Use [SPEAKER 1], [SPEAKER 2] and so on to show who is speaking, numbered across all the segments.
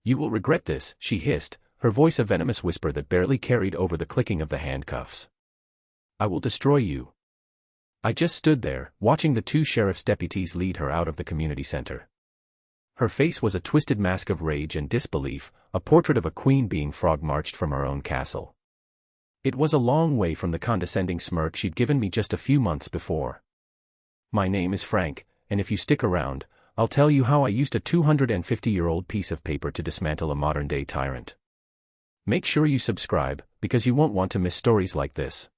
[SPEAKER 1] "You will regret this," she hissed, her voice a venomous whisper that barely carried over the clicking of the handcuffs. "I will destroy you." I just stood there, watching the two sheriff's deputies lead her out of the community center. Her face was a twisted mask of rage and disbelief, a portrait of a queen being frog-marched from her own castle. It was a long way from the condescending smirk she'd given me just a few months before. "My name is Frank, and if you stick around, I'll tell you how I used a 250-year-old piece of paper to dismantle a modern-day tyrant. Make sure you subscribe, because you won't want to miss stories like this."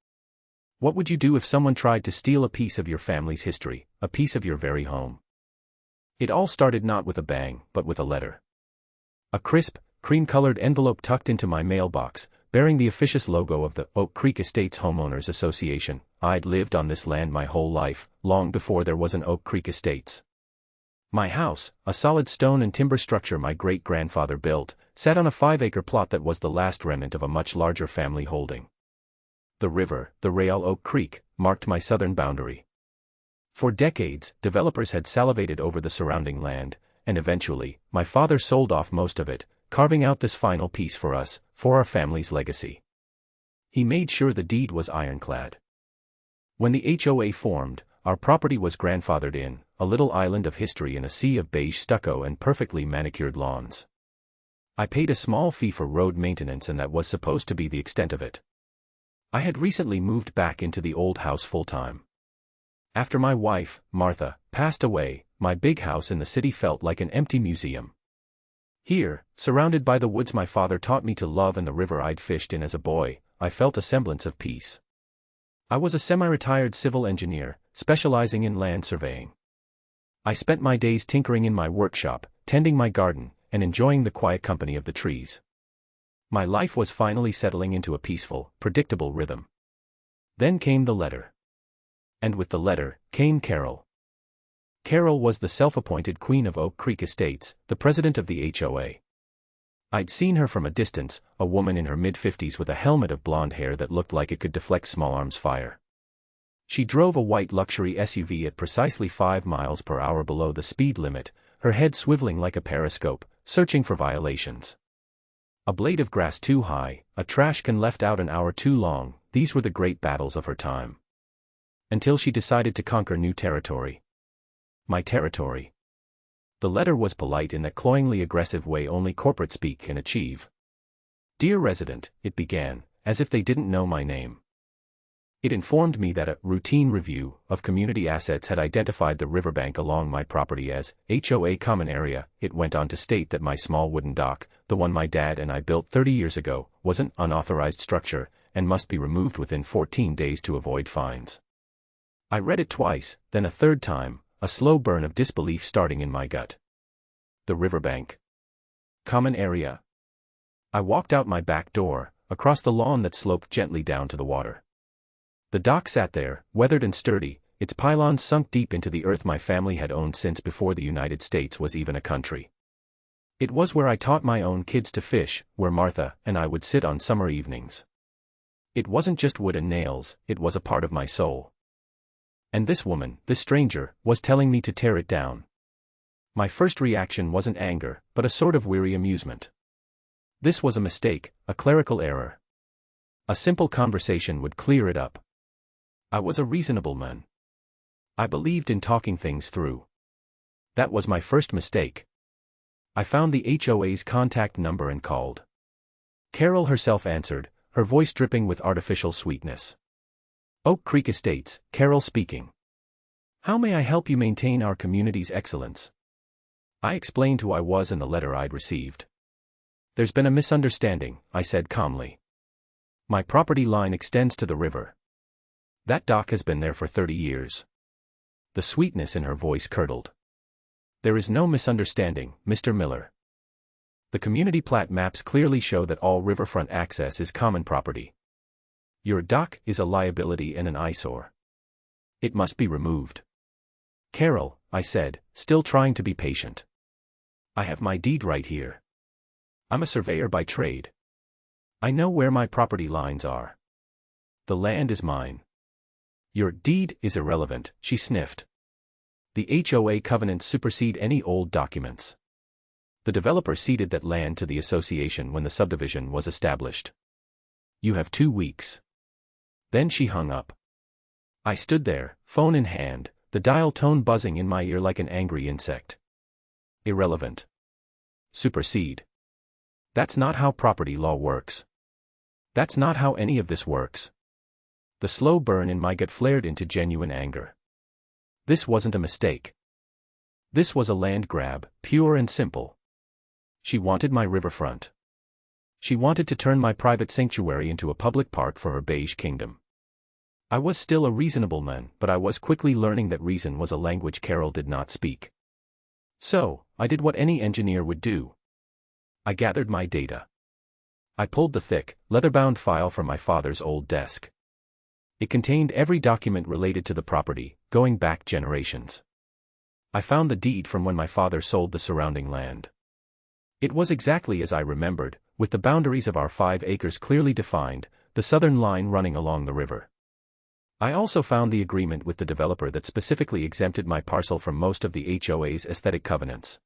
[SPEAKER 1] What would you do if someone tried to steal a piece of your family's history, a piece of your very home? It all started not with a bang, but with a letter. A crisp, cream-colored envelope tucked into my mailbox, bearing the officious logo of the Oak Creek Estates Homeowners Association. I'd lived on this land my whole life, long before there was an Oak Creek Estates. My house, a solid stone and timber structure my great-grandfather built, sat on a 5-acre plot that was the last remnant of a much larger family holding. The river, the Real Oak Creek, marked my southern boundary. For decades, developers had salivated over the surrounding land, and eventually, my father sold off most of it, carving out this final piece for us, for our family's legacy. He made sure the deed was ironclad. When the HOA formed, our property was grandfathered in, a little island of history in a sea of beige stucco and perfectly manicured lawns. I paid a small fee for road maintenance, and that was supposed to be the extent of it. I had recently moved back into the old house full-time. After my wife, Martha, passed away, my big house in the city felt like an empty museum. Here, surrounded by the woods my father taught me to love and the river I'd fished in as a boy, I felt a semblance of peace. I was a semi-retired civil engineer, specializing in land surveying. I spent my days tinkering in my workshop, tending my garden, and enjoying the quiet company of the trees. My life was finally settling into a peaceful, predictable rhythm. Then came the letter. And with the letter, came Carol. Carol was the self-appointed queen of Oak Creek Estates, the president of the HOA. I'd seen her from a distance, a woman in her mid-50s with a helmet of blonde hair that looked like it could deflect small arms fire. She drove a white luxury SUV at precisely 5 miles per hour below the speed limit, her head swiveling like a periscope, searching for violations. A blade of grass too high, a trash can left out an hour too long, these were the great battles of her time. Until she decided to conquer new territory. My territory. The letter was polite in that cloyingly aggressive way only corporate speak can achieve. "Dear resident," it began, as if they didn't know my name. It informed me that a routine review of community assets had identified the riverbank along my property as HOA common area. It went on to state that my small wooden dock, the one my dad and I built 30 years ago, was an unauthorized structure, and must be removed within 14 days to avoid fines. I read it twice, then a third time, a slow burn of disbelief starting in my gut. The riverbank. Common area. I walked out my back door, across the lawn that sloped gently down to the water. The dock sat there, weathered and sturdy, its pylons sunk deep into the earth my family had owned since before the United States was even a country. It was where I taught my own kids to fish, where Martha and I would sit on summer evenings. It wasn't just wood and nails, it was a part of my soul. And this woman, this stranger, was telling me to tear it down. My first reaction wasn't anger, but a sort of weary amusement. This was a mistake, a clerical error. A simple conversation would clear it up. I was a reasonable man. I believed in talking things through. That was my first mistake. I found the HOA's contact number and called. Carol herself answered, her voice dripping with artificial sweetness. "Oak Creek Estates, Carol speaking. How may I help you maintain our community's excellence?" I explained who I was and the letter I'd received. "There's been a misunderstanding," I said calmly. "My property line extends to the river. That dock has been there for 30 years. The sweetness in her voice curdled. "There is no misunderstanding, Mr. Miller. The community plat maps clearly show that all riverfront access is common property. Your dock is a liability and an eyesore. It must be removed." "Carol," I said, still trying to be patient. "I have my deed right here. I'm a surveyor by trade. I know where my property lines are. The land is mine." "Your deed is irrelevant," she sniffed. "The HOA covenants supersede any old documents. The developer ceded that land to the association when the subdivision was established. You have 2 weeks. Then she hung up. I stood there, phone in hand, the dial tone buzzing in my ear like an angry insect. Irrelevant. Supersede. That's not how property law works. That's not how any of this works. The slow burn in my gut flared into genuine anger. This wasn't a mistake. This was a land grab, pure and simple. She wanted my riverfront. She wanted to turn my private sanctuary into a public park for her beige kingdom. I was still a reasonable man, but I was quickly learning that reason was a language Carol did not speak. So, I did what any engineer would do. I gathered my data. I pulled the thick, leather-bound file from my father's old desk. It contained every document related to the property, going back generations. I found the deed from when my father sold the surrounding land. It was exactly as I remembered, with the boundaries of our 5 acres clearly defined, the southern line running along the river. I also found the agreement with the developer that specifically exempted my parcel from most of the HOA's aesthetic covenants.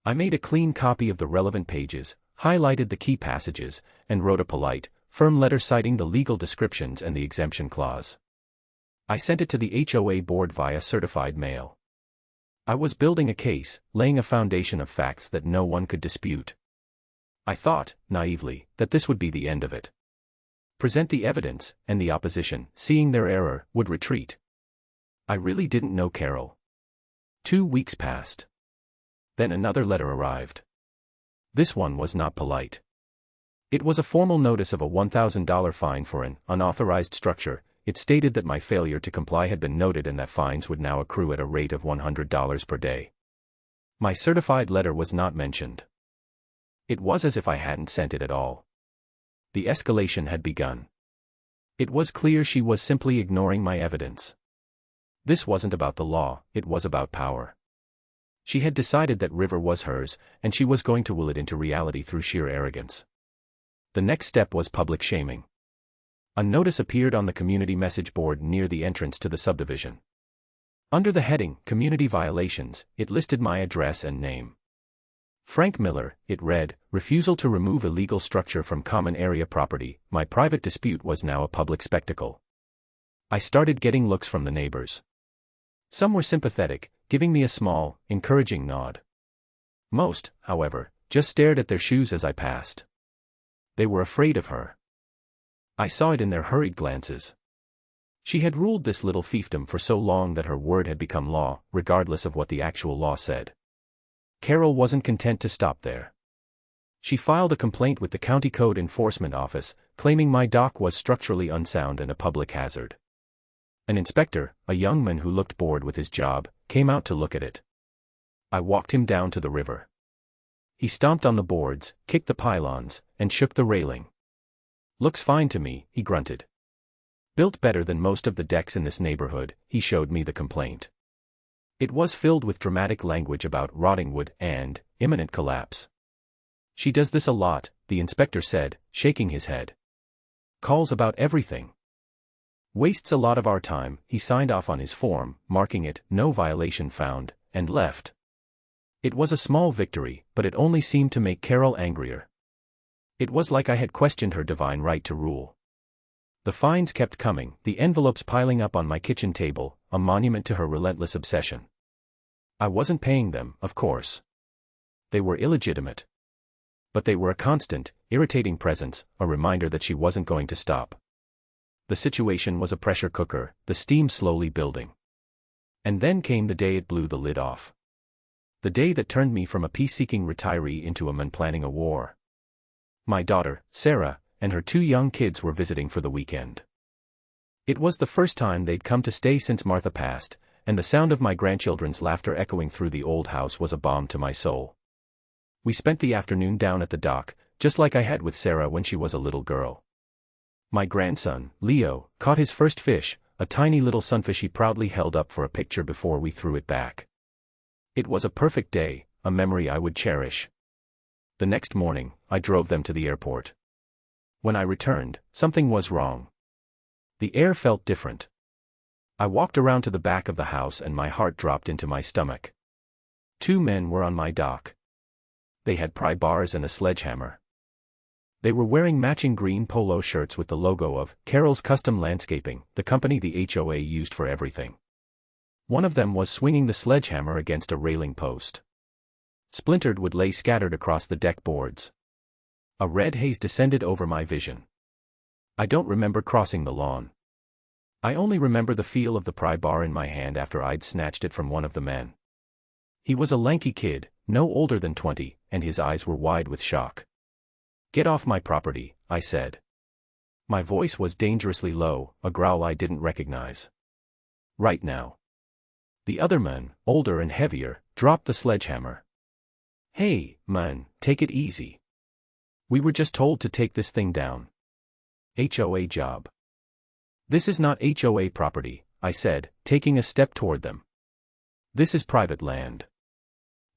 [SPEAKER 1] I made a clean copy of the relevant pages, highlighted the key passages, and wrote a polite, firm letter citing the legal descriptions and the exemption clause. I sent it to the HOA board via certified mail. I was building a case, laying a foundation of facts that no one could dispute. I thought, naively, that this would be the end of it. Present the evidence, and the opposition, seeing their error, would retreat. I really didn't know Carol. 2 weeks passed. Then another letter arrived. This one was not polite. It was a formal notice of a $1,000 fine for an unauthorized structure. It stated that my failure to comply had been noted and that fines would now accrue at a rate of $100 per day. My certified letter was not mentioned. It was as if I hadn't sent it at all. The escalation had begun. It was clear she was simply ignoring my evidence. This wasn't about the law, it was about power. She had decided that river was hers, and she was going to will it into reality through sheer arrogance. The next step was public shaming. A notice appeared on the community message board near the entrance to the subdivision. Under the heading, Community Violations, it listed my address and name. Frank Miller, it read, refusal to remove illegal structure from common area property. My private dispute was now a public spectacle. I started getting looks from the neighbors. Some were sympathetic, giving me a small, encouraging nod. Most, however, just stared at their shoes as I passed. They were afraid of her. I saw it in their hurried glances. She had ruled this little fiefdom for so long that her word had become law, regardless of what the actual law said. Carol wasn't content to stop there. She filed a complaint with the County Code Enforcement Office, claiming my dock was structurally unsound and a public hazard. An inspector, a young man who looked bored with his job, came out to look at it. I walked him down to the river. He stomped on the boards, kicked the pylons, and shook the railing. Looks fine to me, he grunted. Built better than most of the decks in this neighborhood, he showed me the complaint. It was filled with dramatic language about rotting wood and imminent collapse. She does this a lot, the inspector said, shaking his head. Calls about everything. Wastes a lot of our time. He signed off on his form, marking it, no violation found, and left. It was a small victory, but it only seemed to make Carol angrier. It was like I had questioned her divine right to rule. The fines kept coming, the envelopes piling up on my kitchen table, a monument to her relentless obsession. I wasn't paying them, of course. They were illegitimate. But they were a constant, irritating presence, a reminder that she wasn't going to stop. The situation was a pressure cooker, the steam slowly building. And then came the day it blew the lid off. The day that turned me from a peace-seeking retiree into a man planning a war. My daughter, Sarah, and her 2 young kids were visiting for the weekend. It was the first time they'd come to stay since Martha passed, and the sound of my grandchildren's laughter echoing through the old house was a balm to my soul. We spent the afternoon down at the dock, just like I had with Sarah when she was a little girl. My grandson, Leo, caught his first fish, a tiny little sunfish he proudly held up for a picture before we threw it back. It was a perfect day, a memory I would cherish. The next morning, I drove them to the airport. When I returned, something was wrong. The air felt different. I walked around to the back of the house and my heart dropped into my stomach. 2 men were on my dock. They had pry bars and a sledgehammer. They were wearing matching green polo shirts with the logo of Carroll's Custom Landscaping, the company the HOA used for everything. One of them was swinging the sledgehammer against a railing post. Splintered wood lay scattered across the deck boards. A red haze descended over my vision. I don't remember crossing the lawn. I only remember the feel of the pry bar in my hand after I'd snatched it from one of the men. He was a lanky kid, no older than 20, and his eyes were wide with shock. "Get off my property," I said. My voice was dangerously low, a growl I didn't recognize. "Right now." The other man, older and heavier, dropped the sledgehammer. "Hey, man, take it easy. We were just told to take this thing down. HOA job." "This is not HOA property," I said, taking a step toward them. "This is private land.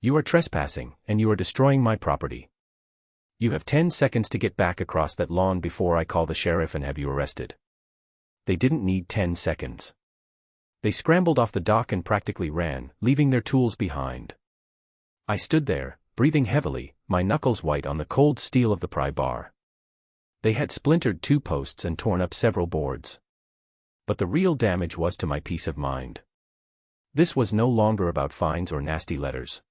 [SPEAKER 1] You are trespassing, and you are destroying my property. You have 10 seconds to get back across that lawn before I call the sheriff and have you arrested." They didn't need 10 seconds. They scrambled off the dock and practically ran, leaving their tools behind. I stood there, breathing heavily, my knuckles white on the cold steel of the pry bar. They had splintered 2 posts and torn up several boards. But the real damage was to my peace of mind. This was no longer about fines or nasty letters.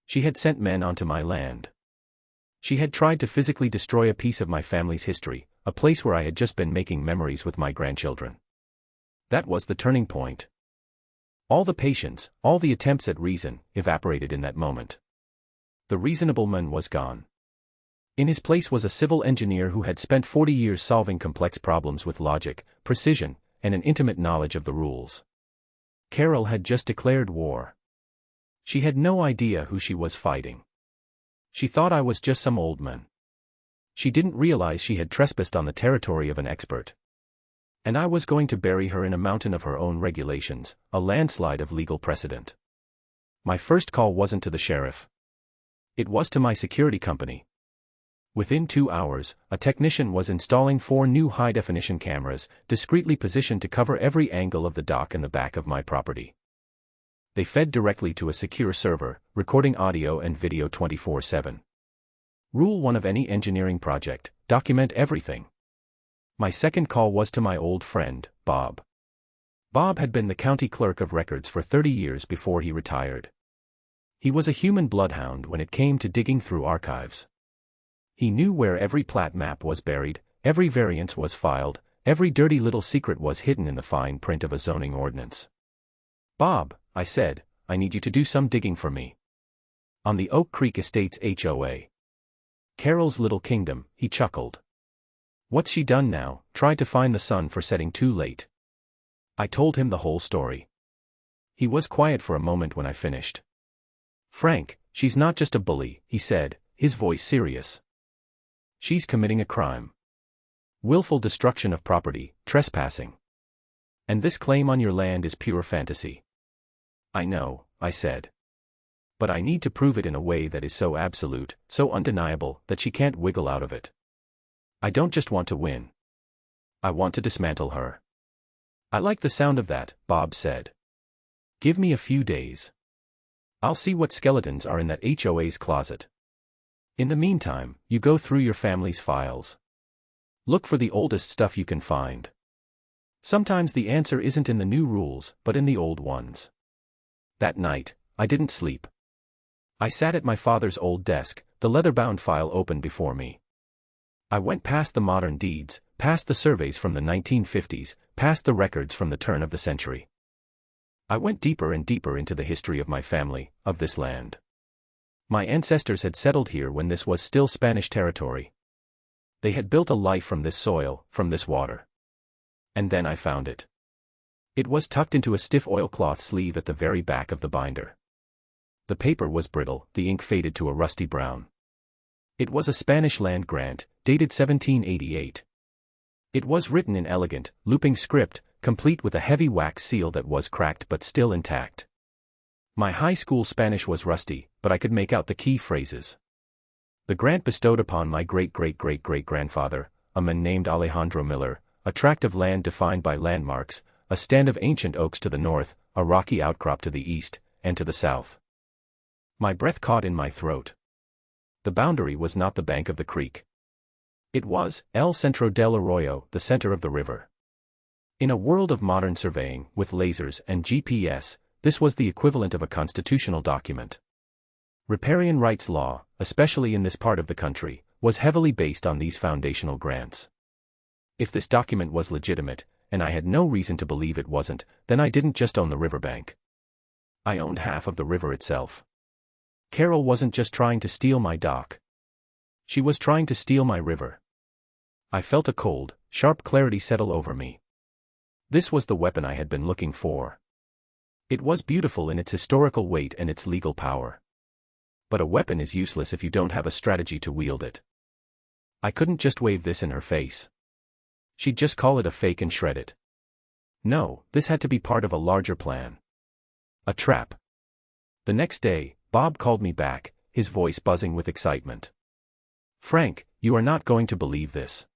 [SPEAKER 1] She had sent men onto my land. She had tried to physically destroy a piece of my family's history, a place where I had just been making memories with my grandchildren. That was the turning point. All the patience, all the attempts at reason, evaporated in that moment. The reasonable man was gone. In his place was a civil engineer who had spent 40 years solving complex problems with logic, precision, and an intimate knowledge of the rules. Carol had just declared war. She had no idea who she was fighting. She thought I was just some old man. She didn't realize she had trespassed on the territory of an expert. And I was going to bury her in a mountain of her own regulations, a landslide of legal precedent. My first call wasn't to the sheriff. It was to my security company. Within 2 hours, a technician was installing 4 new high-definition cameras, discreetly positioned to cover every angle of the dock and the back of my property. They fed directly to a secure server, recording audio and video 24/7. Rule 1 of any engineering project: document everything. My second call was to my old friend, Bob. Bob had been the county clerk of records for 30 years before he retired. He was a human bloodhound when it came to digging through archives. He knew where every plat map was buried, every variance was filed, every dirty little secret was hidden in the fine print of a zoning ordinance. "Bob," I said, "I need you to do some digging for me. On the Oak Creek Estates HOA. Carol's little kingdom," he chuckled. "What's she done now? Tried to find the sun for setting too late." I told him the whole story. He was quiet for a moment when I finished. "Frank, she's not just a bully," he said, his voice serious. "She's committing a crime. Willful destruction of property, trespassing. And this claim on your land is pure fantasy." "I know," I said. "But I need to prove it in a way that is so absolute, so undeniable, that she can't wiggle out of it. I don't just want to win. I want to dismantle her." "I like the sound of that," Bob said. "Give me a few days. I'll see what skeletons are in that HOA's closet. In the meantime, you go through your family's files. Look for the oldest stuff you can find. Sometimes the answer isn't in the new rules, but in the old ones." That night, I didn't sleep. I sat at my father's old desk, the leather-bound file open before me. I went past the modern deeds, past the surveys from the 1950s, past the records from the turn of the century. I went deeper and deeper into the history of my family, of this land. My ancestors had settled here when this was still Spanish territory. They had built a life from this soil, from this water. And then I found it. It was tucked into a stiff oilcloth sleeve at the very back of the binder. The paper was brittle, the ink faded to a rusty brown. It was a Spanish land grant, dated 1788. It was written in elegant, looping script, complete with a heavy wax seal that was cracked but still intact. My high school Spanish was rusty, but I could make out the key phrases. The grant bestowed upon my great-great-great-great-grandfather, a man named Alejandro Miller, a tract of land defined by landmarks, a stand of ancient oaks to the north, a rocky outcrop to the east, and to the south. My breath caught in my throat. The boundary was not the bank of the creek. It was El Centro del Arroyo, the center of the river. In a world of modern surveying, with lasers and GPS, this was the equivalent of a constitutional document. Riparian rights law, especially in this part of the country, was heavily based on these foundational grants. If this document was legitimate, and I had no reason to believe it wasn't, then I didn't just own the riverbank. I owned half of the river itself. Carol wasn't just trying to steal my dock. She was trying to steal my river. I felt a cold, sharp clarity settle over me. This was the weapon I had been looking for. It was beautiful in its historical weight and its legal power. But a weapon is useless if you don't have a strategy to wield it. I couldn't just wave this in her face. She'd just call it a fake and shred it. No, this had to be part of a larger plan. A trap. The next day, Bob called me back, his voice buzzing with excitement. "Frank, you are not going to believe this.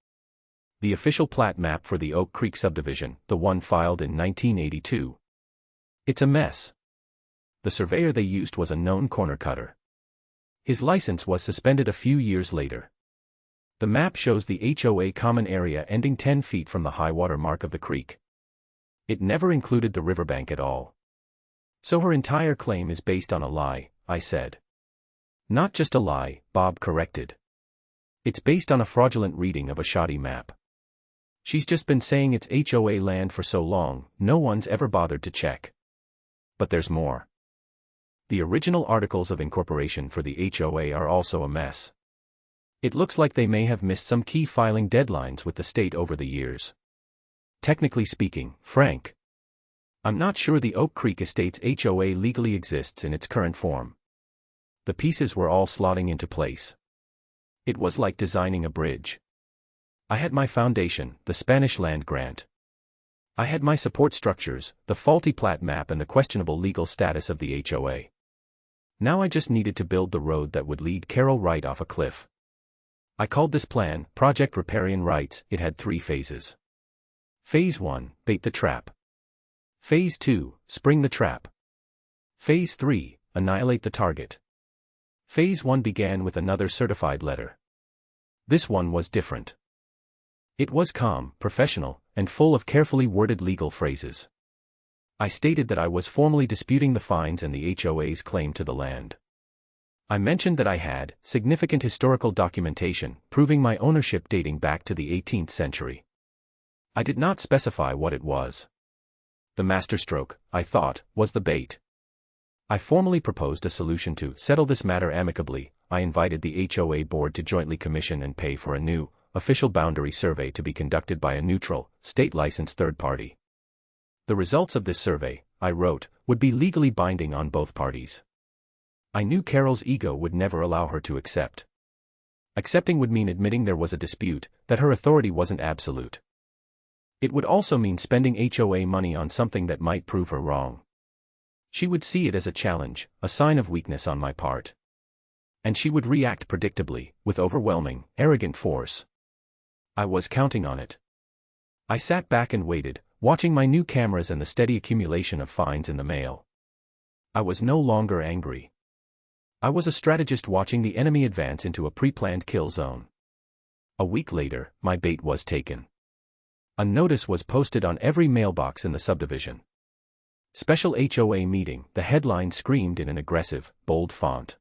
[SPEAKER 1] The official plat map for the Oak Creek subdivision, the one filed in 1982. It's a mess. The surveyor they used was a known corner cutter. His license was suspended a few years later. The map shows the HOA common area ending 10 feet from the high water mark of the creek. It never included the riverbank at all. So her entire claim is based on a lie," I said. "Not just a lie," Bob corrected. "It's based on a fraudulent reading of a shoddy map. She's just been saying it's HOA land for so long, no one's ever bothered to check. But there's more. The original articles of incorporation for the HOA are also a mess. It looks like they may have missed some key filing deadlines with the state over the years. Technically speaking, Frank, I'm not sure the Oak Creek Estates HOA legally exists in its current form. The pieces were all slotting into place. It was like designing a bridge. I had my foundation, the Spanish land grant. I had my support structures, the faulty plat map and the questionable legal status of the HOA. Now I just needed to build the road that would lead Carol right off a cliff. I called this plan Project Riparian Rights. It had 3 phases. Phase 1, bait the trap. Phase 2, spring the trap. Phase 3, annihilate the target. Phase 1 began with another certified letter. This one was different. It was calm, professional, and full of carefully worded legal phrases. I stated that I was formally disputing the fines and the HOA's claim to the land. I mentioned that I had significant historical documentation proving my ownership dating back to the 18th century. I did not specify what it was. The masterstroke, I thought, was the bait. I formally proposed a solution to settle this matter amicably. I invited the HOA board to jointly commission and pay for a new, official boundary survey to be conducted by a neutral, state-licensed third party. The results of this survey, I wrote, would be legally binding on both parties. I knew Carol's ego would never allow her to accept. Accepting would mean admitting there was a dispute, that her authority wasn't absolute. It would also mean spending HOA money on something that might prove her wrong. She would see it as a challenge, a sign of weakness on my part. And she would react predictably, with overwhelming, arrogant force. I was counting on it. I sat back and waited, watching my new cameras and the steady accumulation of fines in the mail. I was no longer angry. I was a strategist watching the enemy advance into a pre-planned kill zone. A week later, my bait was taken. A notice was posted on every mailbox in the subdivision. Special HOA meeting, the headline screamed in an aggressive, bold font.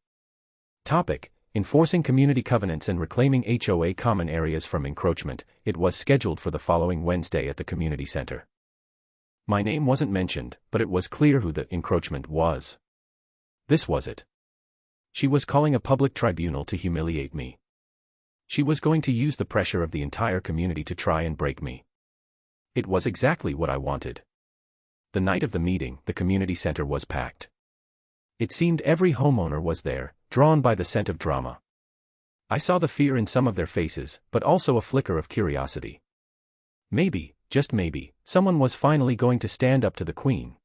[SPEAKER 1] Topic: Enforcing community covenants and reclaiming HOA common areas from encroachment. It was scheduled for the following Wednesday at the community center. My name wasn't mentioned, but it was clear who the encroachment was. This was it. She was calling a public tribunal to humiliate me. She was going to use the pressure of the entire community to try and break me. It was exactly what I wanted. The night of the meeting, the community center was packed. It seemed every homeowner was there, drawn by the scent of drama. I saw the fear in some of their faces, but also a flicker of curiosity. Maybe, just maybe, someone was finally going to stand up to the queen.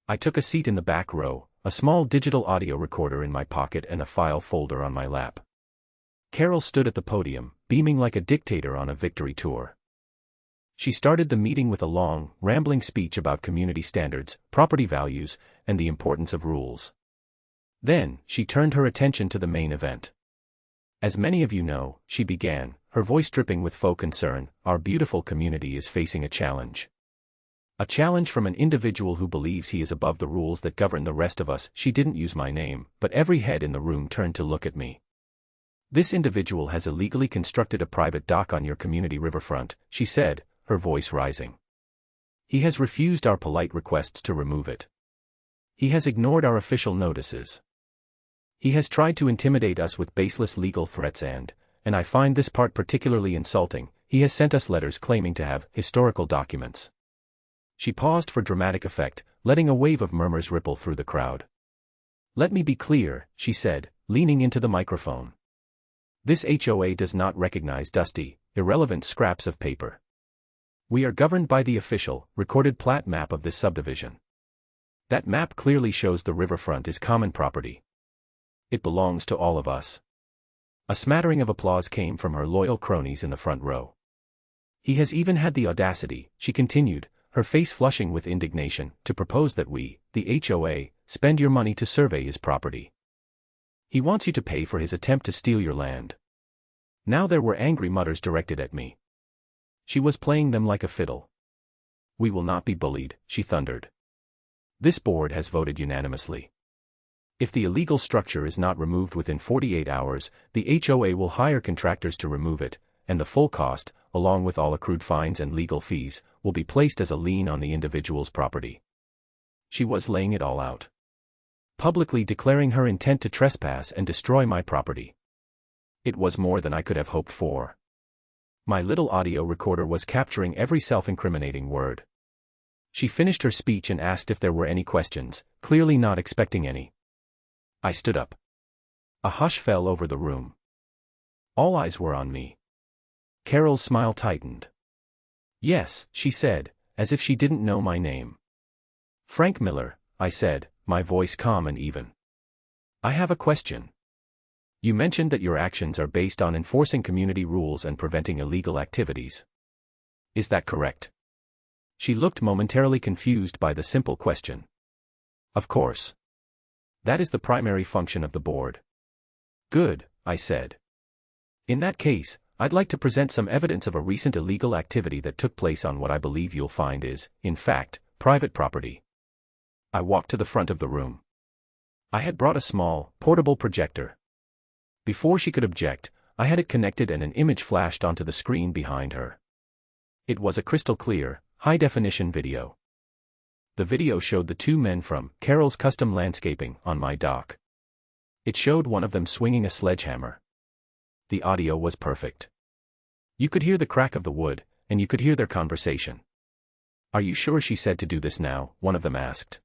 [SPEAKER 1] I took a seat in the back row, a small digital audio recorder in my pocket and a file folder on my lap. Carol stood at the podium, beaming like a dictator on a victory tour. She started the meeting with a long, rambling speech about community standards, property values, and the importance of rules. Then, she turned her attention to the main event. As many of you know, she began, her voice dripping with faux concern, our beautiful community is facing a challenge. A challenge from an individual who believes he is above the rules that govern the rest of us. She didn't use my name, but every head in the room turned to look at me. This individual has illegally constructed a private dock on your community riverfront, she said, her voice rising. He has refused our polite requests to remove it. He has ignored our official notices. He has tried to intimidate us with baseless legal threats and I find this part particularly insulting, he has sent us letters claiming to have historical documents. She paused for dramatic effect, letting a wave of murmurs ripple through the crowd. Let me be clear, she said, leaning into the microphone. This HOA does not recognize dusty, irrelevant scraps of paper. We are governed by the official, recorded plat map of this subdivision. That map clearly shows the riverfront is common property. It belongs to all of us. A smattering of applause came from her loyal cronies in the front row. He has even had the audacity, she continued, her face flushing with indignation, to propose that we, the HOA, spend your money to survey his property. He wants you to pay for his attempt to steal your land. Now there were angry mutters directed at me. She was playing them like a fiddle. We will not be bullied, she thundered. This board has voted unanimously. If the illegal structure is not removed within 48 hours, the HOA will hire contractors to remove it, and the full cost, along with all accrued fines and legal fees, will be placed as a lien on the individual's property. She was laying it all out. Publicly declaring her intent to trespass and destroy my property. It was more than I could have hoped for. My little audio recorder was capturing every self-incriminating word. She finished her speech and asked if there were any questions, clearly not expecting any. I stood up. A hush fell over the room. All eyes were on me. Carol's smile tightened. Yes, she said, as if she didn't know my name. Frank Miller, I said, my voice calm and even. I have a question. You mentioned that your actions are based on enforcing community rules and preventing illegal activities. Is that correct? She looked momentarily confused by the simple question. Of course. That is the primary function of the board. Good, I said. In that case, I'd like to present some evidence of a recent illegal activity that took place on what I believe you'll find is, in fact, private property. I walked to the front of the room. I had brought a small, portable projector. Before she could object, I had it connected and an image flashed onto the screen behind her. It was a crystal clear, high-definition video. The video showed the two men from Carol's Custom Landscaping on my dock. It showed one of them swinging a sledgehammer. The audio was perfect. You could hear the crack of the wood, and you could hear their conversation. Are you sure she said to do this now? One of them asked.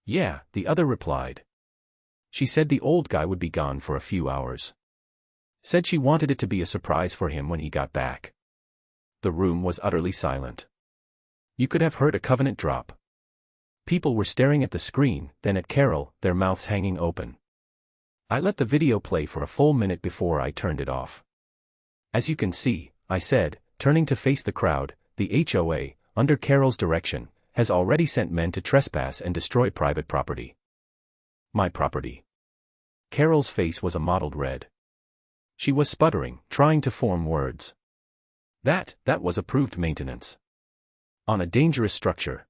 [SPEAKER 1] Yeah, the other replied. She said the old guy would be gone for a few hours. Said she wanted it to be a surprise for him when he got back. The room was utterly silent. You could have heard a covenant drop. People were staring at the screen, then at Carol, their mouths hanging open. I let the video play for a full minute before I turned it off. As you can see, I said, turning to face the crowd, the HOA, under Carol's direction, has already sent men to trespass and destroy private property. My property. Carol's face was a mottled red. She was sputtering, trying to form words. That was approved maintenance. On a dangerous structure.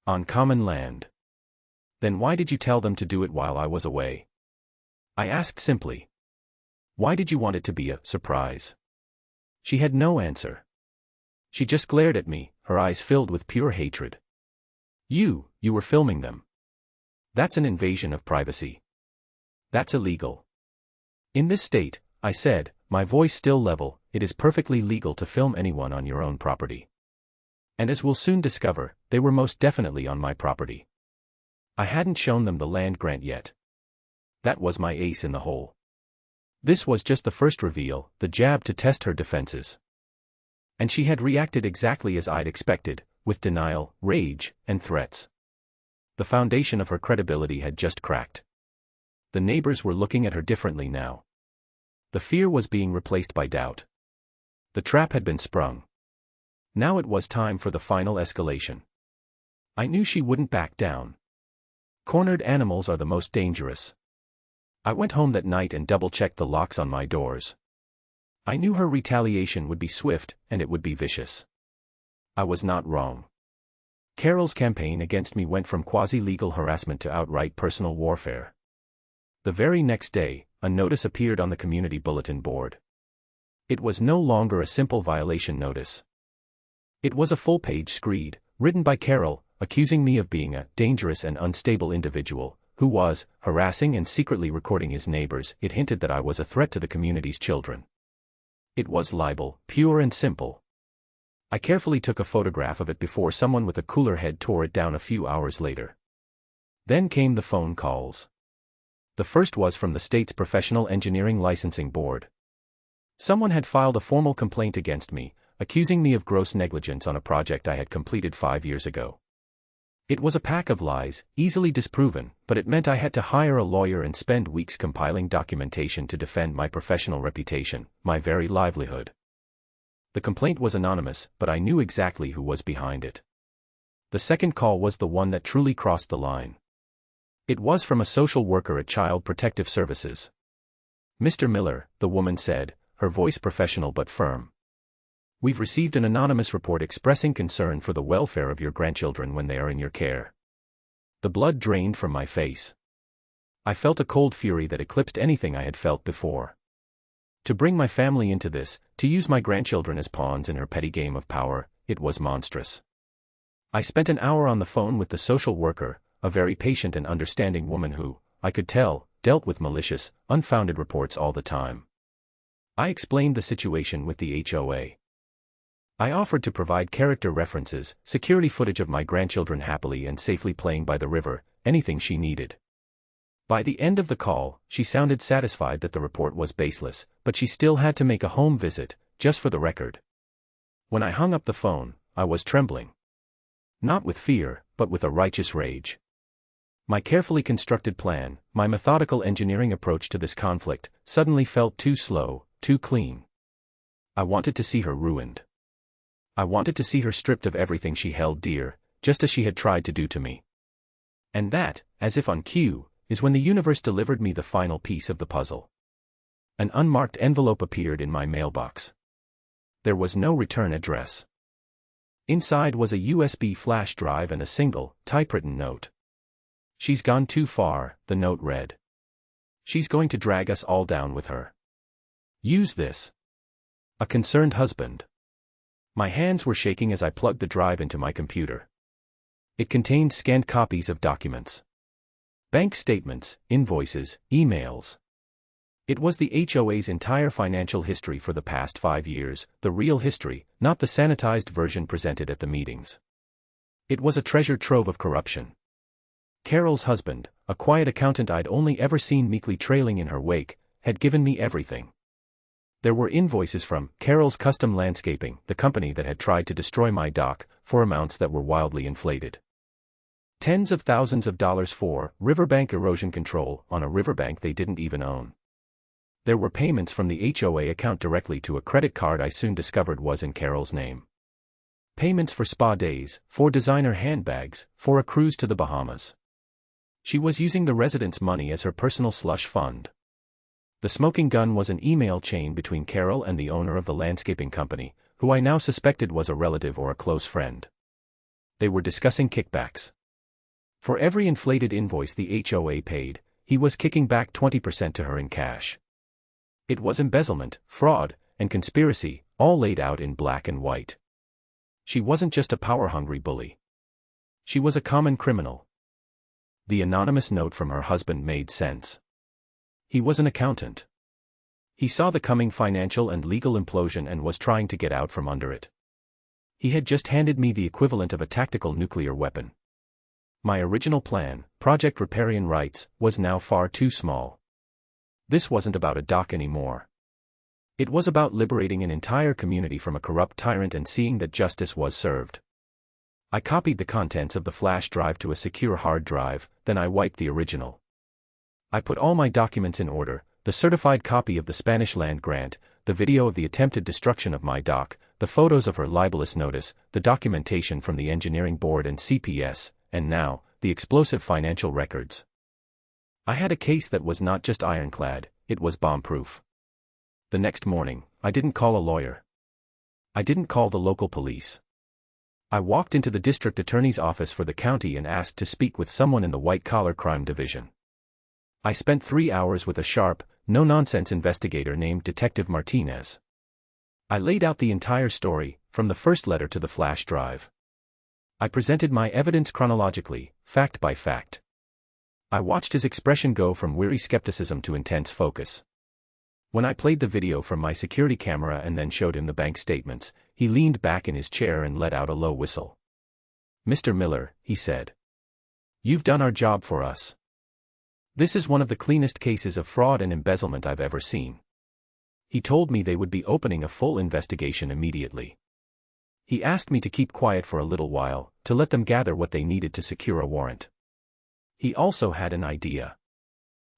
[SPEAKER 1] On common land. Then why did you tell them to do it while I was away? I asked simply. Why did you want it to be a surprise? She had no answer. She just glared at me, her eyes filled with pure hatred. You were filming them. That's an invasion of privacy. That's illegal. In this state, I said, my voice still level, it is perfectly legal to film anyone on your own property. And as we'll soon discover, they were most definitely on my property. I hadn't shown them the land grant yet. That was my ace in the hole. This was just the first reveal, the jab to test her defenses. And she had reacted exactly as I'd expected, with denial, rage, and threats. The foundation of her credibility had just cracked. The neighbors were looking at her differently now. The fear was being replaced by doubt. The trap had been sprung. Now it was time for the final escalation. I knew she wouldn't back down. Cornered animals are the most dangerous. I went home that night and double-checked the locks on my doors. I knew her retaliation would be swift, and it would be vicious. I was not wrong. Carol's campaign against me went from quasi-legal harassment to outright personal warfare. The very next day, a notice appeared on the community bulletin board. It was no longer a simple violation notice. It was a full-page screed, written by Carol, accusing me of being a dangerous and unstable individual, who was harassing and secretly recording his neighbors. It hinted that I was a threat to the community's children. It was libel, pure and simple. I carefully took a photograph of it before someone with a cooler head tore it down a few hours later. Then came the phone calls. The first was from the state's Professional Engineering Licensing Board. Someone had filed a formal complaint against me, accusing me of gross negligence on a project I had completed 5 years ago. It was a pack of lies, easily disproven, but it meant I had to hire a lawyer and spend weeks compiling documentation to defend my professional reputation, my very livelihood. The complaint was anonymous, but I knew exactly who was behind it. The second call was the one that truly crossed the line. It was from a social worker at Child Protective Services. "Mr. Miller," the woman said, her voice professional but firm. "We've received an anonymous report expressing concern for the welfare of your grandchildren when they are in your care." The blood drained from my face. I felt a cold fury that eclipsed anything I had felt before. To bring my family into this, to use my grandchildren as pawns in her petty game of power, it was monstrous. I spent an hour on the phone with the social worker, a very patient and understanding woman who, I could tell, dealt with malicious, unfounded reports all the time. I explained the situation with the HOA. I offered to provide character references, security footage of my grandchildren happily and safely playing by the river, anything she needed. By the end of the call, she sounded satisfied that the report was baseless, but she still had to make a home visit, just for the record. When I hung up the phone, I was trembling. Not with fear, but with a righteous rage. My carefully constructed plan, my methodical engineering approach to this conflict, suddenly felt too slow, too clean. I wanted to see her ruined. I wanted to see her stripped of everything she held dear, just as she had tried to do to me. And that, as if on cue, is when the universe delivered me the final piece of the puzzle. An unmarked envelope appeared in my mailbox. There was no return address. Inside was a USB flash drive and a single, typewritten note. "She's gone too far," the note read. "She's going to drag us all down with her. Use this. A concerned husband." My hands were shaking as I plugged the drive into my computer. It contained scanned copies of documents. Bank statements, invoices, emails. It was the HOA's entire financial history for the past 5 years, the real history, not the sanitized version presented at the meetings. It was a treasure trove of corruption. Carol's husband, a quiet accountant I'd only ever seen meekly trailing in her wake, had given me everything. There were invoices from Carol's Custom Landscaping, the company that had tried to destroy my dock, for amounts that were wildly inflated. Tens of thousands of dollars for riverbank erosion control on a riverbank they didn't even own. There were payments from the HOA account directly to a credit card I soon discovered was in Carol's name. Payments for spa days, for designer handbags, for a cruise to the Bahamas. She was using the residents' money as her personal slush fund. The smoking gun was an email chain between Carol and the owner of the landscaping company, who I now suspected was a relative or a close friend. They were discussing kickbacks. For every inflated invoice the HOA paid, he was kicking back 20% to her in cash. It was embezzlement, fraud, and conspiracy, all laid out in black and white. She wasn't just a power-hungry bully. She was a common criminal. The anonymous note from her husband made sense. He was an accountant. He saw the coming financial and legal implosion and was trying to get out from under it. He had just handed me the equivalent of a tactical nuclear weapon. My original plan, Project Riparian Rights, was now far too small. This wasn't about a dock anymore. It was about liberating an entire community from a corrupt tyrant and seeing that justice was served. I copied the contents of the flash drive to a secure hard drive, then I wiped the original. I put all my documents in order, the certified copy of the Spanish land grant, the video of the attempted destruction of my dock, the photos of her libelous notice, the documentation from the engineering board and CPS, and now, the explosive financial records. I had a case that was not just ironclad, it was bomb-proof. The next morning, I didn't call a lawyer. I didn't call the local police. I walked into the district attorney's office for the county and asked to speak with someone in the white-collar crime division. I spent 3 hours with a sharp, no-nonsense investigator named Detective Martinez. I laid out the entire story, from the first letter to the flash drive. I presented my evidence chronologically, fact by fact. I watched his expression go from weary skepticism to intense focus. When I played the video from my security camera and then showed him the bank statements, he leaned back in his chair and let out a low whistle. "Mr. Miller," he said. "You've done our job for us. This is one of the cleanest cases of fraud and embezzlement I've ever seen." He told me they would be opening a full investigation immediately. He asked me to keep quiet for a little while, to let them gather what they needed to secure a warrant. He also had an idea.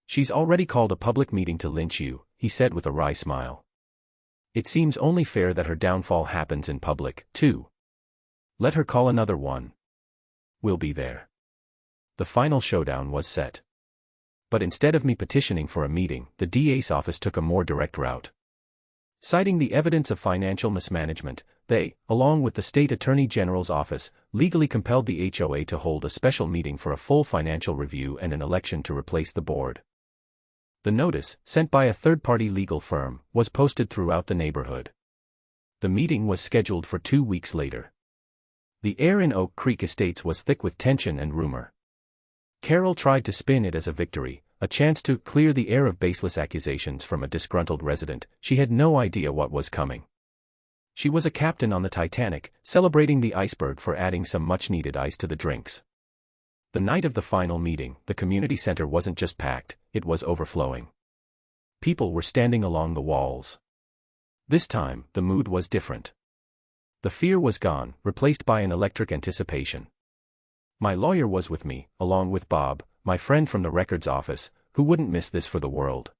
[SPEAKER 1] "She's already called a public meeting to lynch you," he said with a wry smile. "It seems only fair that her downfall happens in public, too. Let her call another one. We'll be there." The final showdown was set. But instead of me petitioning for a meeting, the DA's office took a more direct route. Citing the evidence of financial mismanagement, they, along with the state attorney general's office, legally compelled the HOA to hold a special meeting for a full financial review and an election to replace the board. The notice, sent by a third-party legal firm, was posted throughout the neighborhood. The meeting was scheduled for 2 weeks later. The air in Oak Creek Estates was thick with tension and rumor. Carol tried to spin it as a victory, a chance to clear the air of baseless accusations from a disgruntled resident. She had no idea what was coming. She was a captain on the Titanic, celebrating the iceberg for adding some much-needed ice to the drinks. The night of the final meeting, the community center wasn't just packed, it was overflowing. People were standing along the walls. This time, the mood was different. The fear was gone, replaced by an electric anticipation. My lawyer was with me, along with Bob, my friend from the records office, who wouldn't miss this for the world.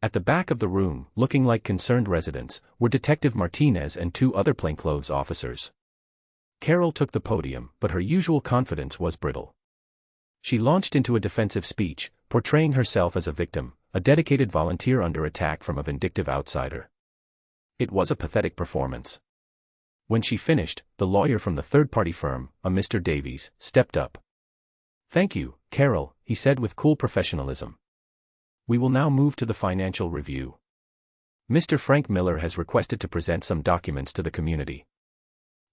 [SPEAKER 1] At the back of the room, looking like concerned residents, were Detective Martinez and 2 other plainclothes officers. Carol took the podium, but her usual confidence was brittle. She launched into a defensive speech, portraying herself as a victim, a dedicated volunteer under attack from a vindictive outsider. It was a pathetic performance. When she finished, the lawyer from the third-party firm, a Mr. Davies, stepped up. "Thank you, Carol," he said with cool professionalism. "We will now move to the financial review. Mr. Frank Miller has requested to present some documents to the community."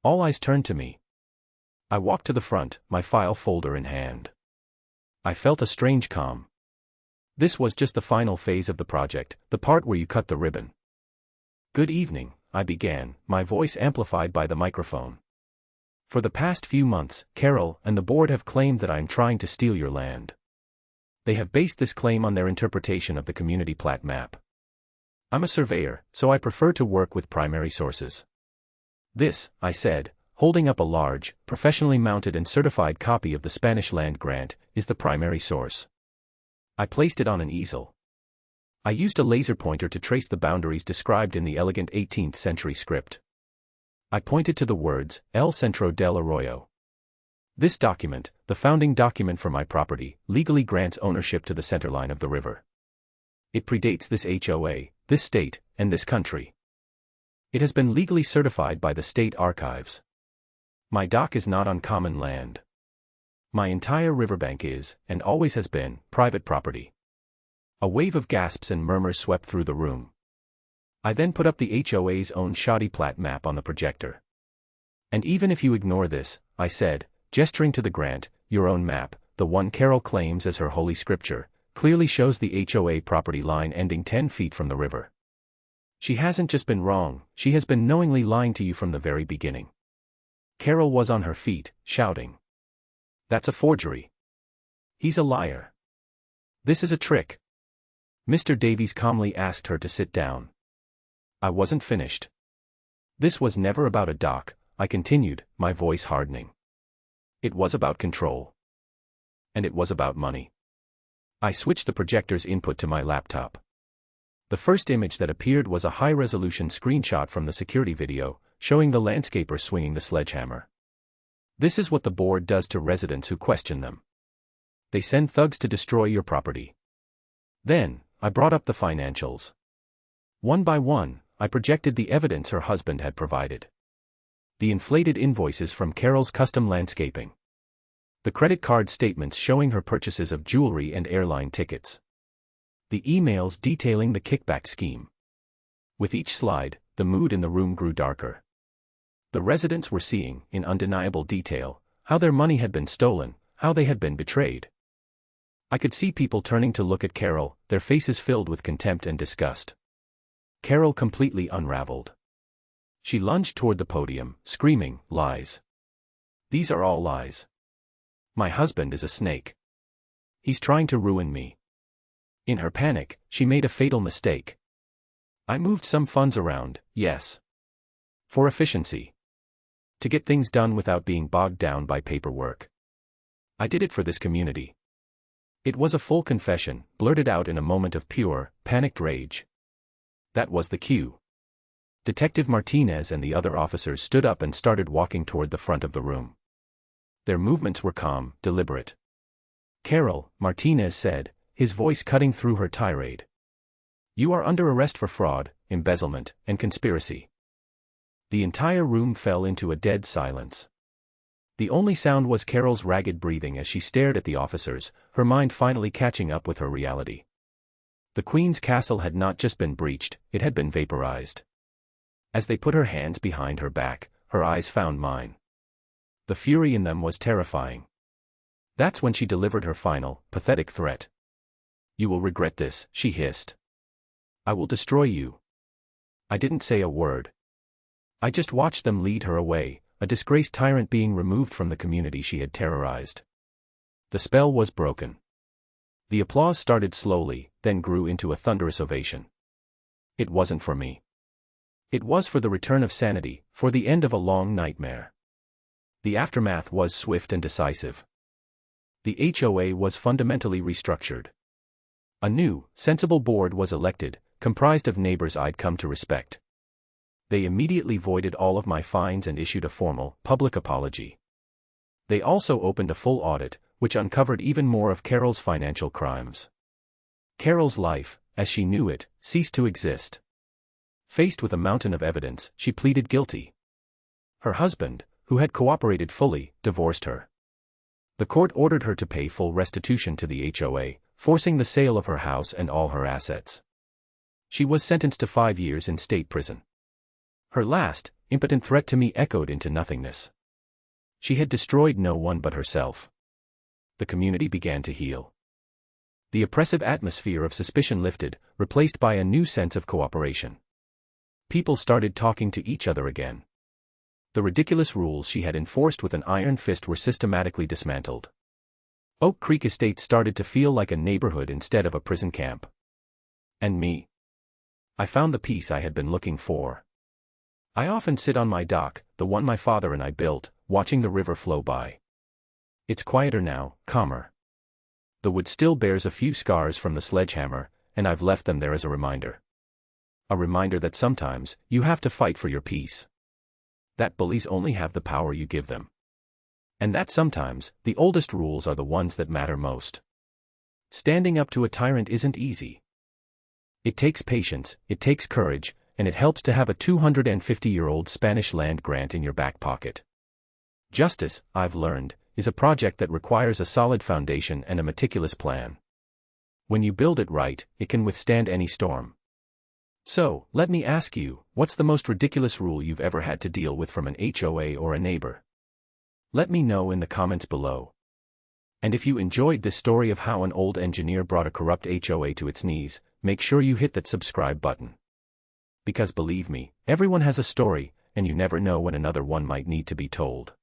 [SPEAKER 1] All eyes turned to me. I walked to the front, my file folder in hand. I felt a strange calm. This was just the final phase of the project, the part where you cut the ribbon. "Good evening," I began, my voice amplified by the microphone. "For the past few months, Carol and the board have claimed that I am trying to steal your land. They have based this claim on their interpretation of the community plat map. I'm a surveyor, so I prefer to work with primary sources. This," I said, holding up a large, professionally mounted and certified copy of the Spanish land grant, "is the primary source." I placed it on an easel. I used a laser pointer to trace the boundaries described in the elegant 18th century script. I pointed to the words, "El Centro del Arroyo." This document, the founding document for my property, legally grants ownership to the centerline of the river. It predates this HOA, this state, and this country. It has been legally certified by the state archives. My dock is not on common land. My entire riverbank is, and always has been, private property. A wave of gasps and murmurs swept through the room. I then put up the HOA's own shoddy plat map on the projector. "And even if you ignore this," I said, gesturing to the grant, "your own map, the one Carol claims as her holy scripture, clearly shows the HOA property line ending 10 feet from the river. She hasn't just been wrong, she has been knowingly lying to you from the very beginning." Carol was on her feet, shouting. "That's a forgery. He's a liar. This is a trick." Mr. Davies calmly asked her to sit down. I wasn't finished. "This was never about a dock," I continued, my voice hardening. "It was about control. And it was about money." I switched the projector's input to my laptop. The first image that appeared was a high-resolution screenshot from the security video, showing the landscaper swinging the sledgehammer. This is what the board does to residents who question them. They send thugs to destroy your property. Then, I brought up the financials. One by one, I projected the evidence her husband had provided. The inflated invoices from Carol's custom landscaping. The credit card statements showing her purchases of jewelry and airline tickets. The emails detailing the kickback scheme. With each slide, the mood in the room grew darker. The residents were seeing, in undeniable detail, how their money had been stolen, how they had been betrayed. I could see people turning to look at Carol, their faces filled with contempt and disgust. Carol completely unraveled. She lunged toward the podium, screaming, "Lies. These are all lies. My husband is a snake. He's trying to ruin me." In her panic, she made a fatal mistake. I moved some funds around, yes. For efficiency. To get things done without being bogged down by paperwork. I did it for this community. It was a full confession, blurted out in a moment of pure, panicked rage. That was the cue. Detective Martinez and the other officers stood up and started walking toward the front of the room. Their movements were calm, deliberate. "Carol," Martinez said, his voice cutting through her tirade. "You are under arrest for fraud, embezzlement, and conspiracy." The entire room fell into a dead silence. The only sound was Carol's ragged breathing as she stared at the officers, her mind finally catching up with her reality. The Queen's castle had not just been breached, it had been vaporized. As they put her hands behind her back, her eyes found mine. The fury in them was terrifying. That's when she delivered her final, pathetic threat. "You will regret this," she hissed. "I will destroy you." I didn't say a word. I just watched them lead her away, a disgraced tyrant being removed from the community she had terrorized. The spell was broken. The applause started slowly, then grew into a thunderous ovation. It wasn't for me. It was for the return of sanity, for the end of a long nightmare. The aftermath was swift and decisive. The HOA was fundamentally restructured. A new, sensible board was elected, comprised of neighbors I'd come to respect. They immediately voided all of my fines and issued a formal, public apology. They also opened a full audit, which uncovered even more of Carol's financial crimes. Carol's life, as she knew it, ceased to exist. Faced with a mountain of evidence, she pleaded guilty. Her husband, who had cooperated fully, divorced her. The court ordered her to pay full restitution to the HOA, forcing the sale of her house and all her assets. She was sentenced to 5 years in state prison. Her last, impotent threat to me echoed into nothingness. She had destroyed no one but herself. The community began to heal. The oppressive atmosphere of suspicion lifted, replaced by a new sense of cooperation. People started talking to each other again. The ridiculous rules she had enforced with an iron fist were systematically dismantled. Oak Creek Estate started to feel like a neighborhood instead of a prison camp. And me? I found the peace I had been looking for. I often sit on my dock, the one my father and I built, watching the river flow by. It's quieter now, calmer. The wood still bears a few scars from the sledgehammer, and I've left them there as a reminder. A reminder that sometimes, you have to fight for your peace. That bullies only have the power you give them. And that sometimes, the oldest rules are the ones that matter most. Standing up to a tyrant isn't easy. It takes patience, it takes courage, and it helps to have a 250-year-old Spanish land grant in your back pocket. Justice, I've learned, is a project that requires a solid foundation and a meticulous plan. When you build it right, it can withstand any storm. So, let me ask you, what's the most ridiculous rule you've ever had to deal with from an HOA or a neighbor? Let me know in the comments below. And if you enjoyed this story of how an old engineer brought a corrupt HOA to its knees, make sure you hit that subscribe button. Because believe me, everyone has a story, and you never know when another one might need to be told.